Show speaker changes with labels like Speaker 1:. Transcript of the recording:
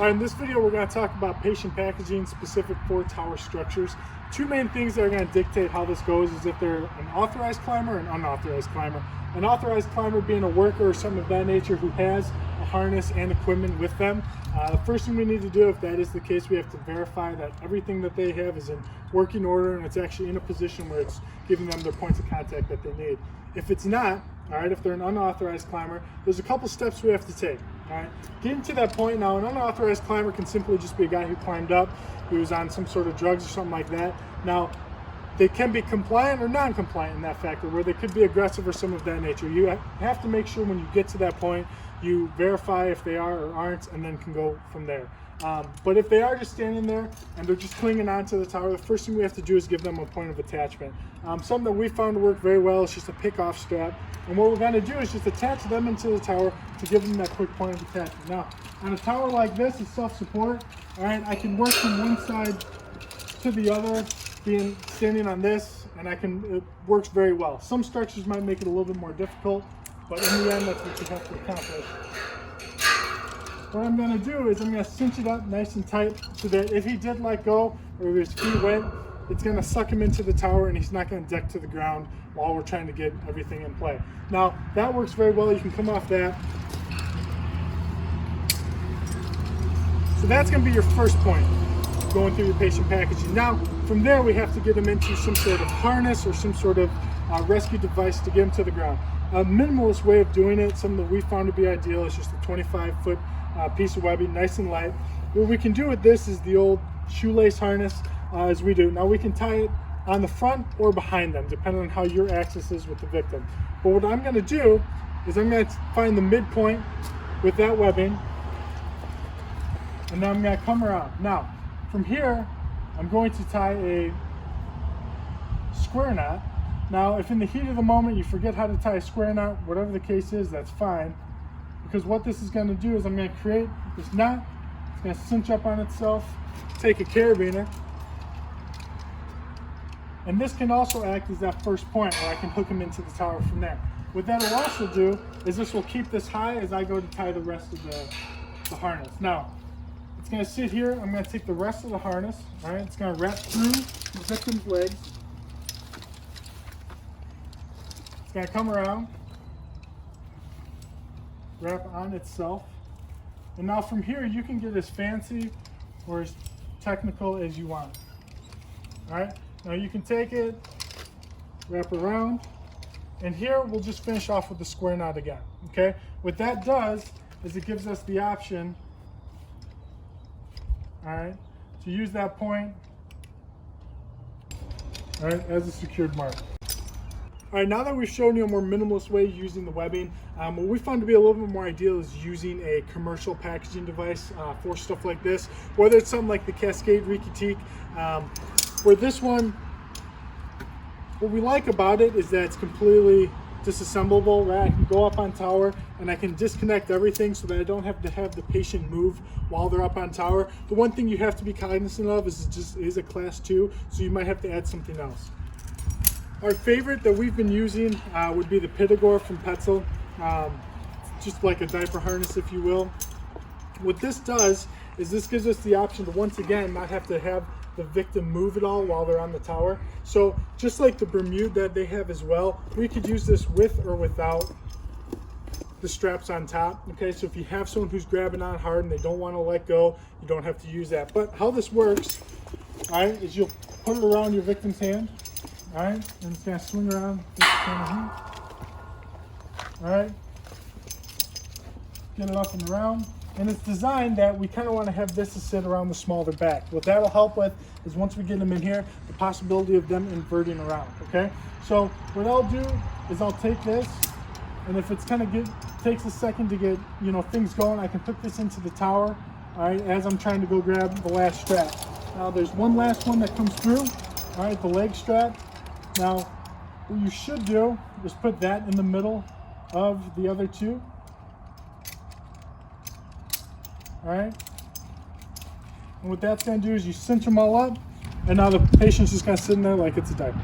Speaker 1: All right, in this video, we're going to talk about patient packaging specific for tower structures. Two main things that are going to dictate how this goes is if they're an authorized climber or an unauthorized climber. An authorized climber being a worker or something of that nature who has a harness and equipment with them. The first thing we need to do, if that is the case, we have to verify that everything that they have is in working order and it's actually in a position where it's giving them their points of contact that they need. If it's not, all right, if they're an unauthorized climber, there's a couple steps we have to take. All right, getting to that point now, an unauthorized climber can simply just be a guy who climbed up, who was on some sort of drugs or something like that. Now, they can be compliant or non-compliant in that factor, where they could be aggressive or some of that nature. You have to make sure when you get to that point, you verify if they are or aren't, and then can go from there. But if they are just standing there and they're just clinging onto the tower, the first thing we have to do is give them a point of attachment. Something that we found to work very well is just a pick-off strap. And what we're going to do is just attach them into the tower to give them that quick point of attachment. Now, on a tower like this, it's self-support. All right, I can work from one side to the other, being standing on this, and it works very well. Some structures might make it a little bit more difficult, but in the end, that's what you have to accomplish. What I'm going to do is I'm going to cinch it up nice and tight so that if he did let go or if his feet went, it's going to suck him into the tower and he's not going to deck to the ground while we're trying to get everything in play. Now, that works very well. You can come off that. So that's going to be your first point going through your patient packaging. Now, from there, we have to get him into some sort of harness or some sort of rescue device to get him to the ground. A minimalist way of doing it, something that we found to be ideal, is just a 25-foot piece of webbing, nice and light. What we can do with this is the old shoelace harness, as we do. Now we can tie it on the front or behind them, depending on how your access is with the victim. But what I'm going to do is I'm going to find the midpoint with that webbing, and then I'm going to come around. Now, from here, I'm going to tie a square knot. Now, if in the heat of the moment you forget how to tie a square knot, whatever the case is, that's fine. Because what this is going to do is I'm going to create this knot. It's going to cinch up on itself, take a carabiner, and this can also act as that first point where I can hook him into the tower from there. What that will also do is this will keep this high as I go to tie the rest of the harness. Now, it's going to sit here. I'm going to take the rest of the harness. All right, it's going to wrap through the victim's legs. It's going to come around, wrap on itself, and now from here you can get as fancy or as technical as you want. All right, now you can take it, wrap around, and here we'll just finish off with the square knot again. Okay, what that does is it gives us the option, all right, to use that point, all right, as a secured mark. All right, now that we've shown you a more minimalist way using the webbing, what we found to be a little bit more ideal is using a commercial packaging device for stuff like this, whether it's something like the Cascade Rikki-Tikki. For this one, what we like about it is that it's completely disassemblable, right? I can go up on tower and I can disconnect everything so that I don't have to have the patient move while they're up on tower. The one thing you have to be cognizant of is it is a class 2, so you might have to add something else. Our favorite that we've been using would be the Pitagor from Petzl, just like a diaper harness, if you will. What this does is this gives us the option to, once again, not have to have the victim move at all while they're on the tower. So just like the Bermuda that they have as well, we could use this with or without the straps on top. Okay, so if you have someone who's grabbing on hard and they don't want to let go, you don't have to use that. But how this works, all right, is you'll put it around your victim's hand. All right, and it's going to swing around this kind of here. All right, get it up and around. And it's designed that we kind of want to have this to sit around the smaller back. What that'll help with is once we get them in here, the possibility of them inverting around, okay? So what I'll do is I'll take this, and if it's kind of takes a second to get, things going, I can put this into the tower, all right, as I'm trying to go grab the last strap. Now there's one last one that comes through, all right, the leg strap. Now, what you should do is put that in the middle of the other two. All right. And what that's going to do is you cinch them all up, and now the patient's just going to sit in there like it's a diaper.